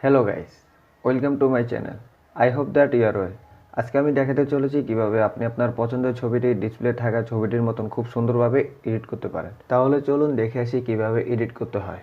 Hello guys, welcome to my channel. I hope that you are well. আজকে আমি দেখাতে চলেছি কিভাবে আপনি আপনার পছন্দের ছবিটি ডিসপ্লে থাকা ছবিটির মতন খুব সুন্দরভাবে এডিট করতে পারেন। তাহলে চলুন দেখে আসি কিভাবে এডিট করতে হয়।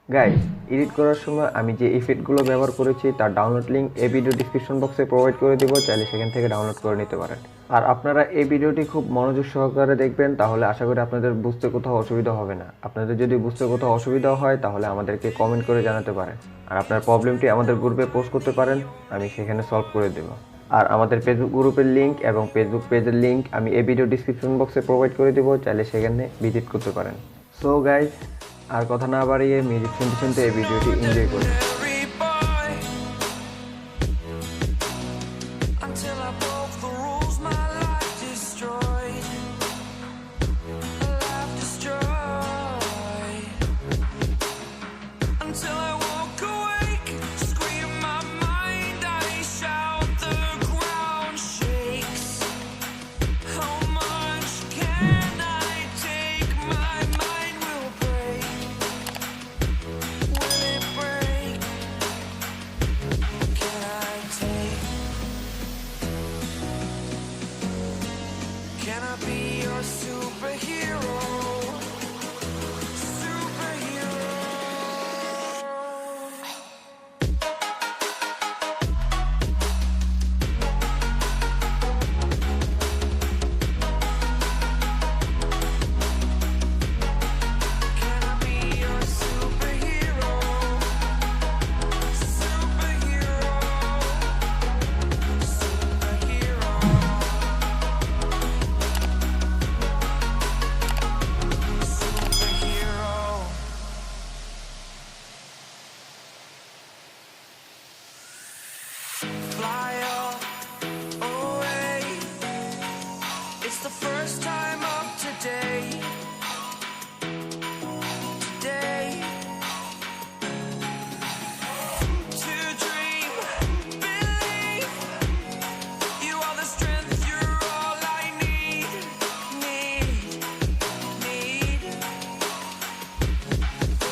গাইস, এডিট করার সময় আমি যে ইফেক্টগুলো ব্যবহার করেছি তার ডাউনলোড লিঙ্ক এই ভিডিও ডিসক্রিপশন বক্সে প্রোভাইড করে দিব, চাইলে সেখান থেকে ডাউনলোড করে নিতে পারেন। আর আপনারা এই ভিডিওটি খুব মনোযোগ সহকারে দেখবেন, তাহলে আশা করি আপনাদের বুঝতে কোথাও অসুবিধা হবে না। আপনাদের যদি বুঝতে কোথাও অসুবিধা হয় তাহলে আমাদেরকে কমেন্ট করে জানাতে পারেন, আর আপনার প্রবলেমটি আমাদের গ্রুপে পোস্ট করতে পারেন, আমি সেখানে সলভ করে দেব। আর আমাদের ফেসবুক গ্রুপের লিঙ্ক এবং ফেসবুক পেজের লিঙ্ক আমি এই ভিডিও ডিসক্রিপশন বক্সে প্রোভাইড করে দেব, চাইলে সেখানে ভিজিট করতে পারেন। সো গাইস, আর কথা না বাড়িয়ে মিউজিক শুনতে শুনতে এই ভিডিওটি এনজয় করুন। Can I be your superhero? Superhero. Can I be your superhero? Superhero. Superhero. Fly away. It's the first time of today. Today. To dream, believe. You are the strength, you're all I need.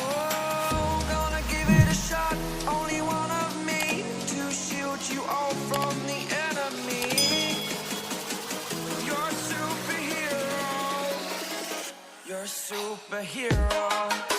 Oh, gonna give it a shot. Only one of me to shield you all from the enemy. You're a superhero. You're a superhero.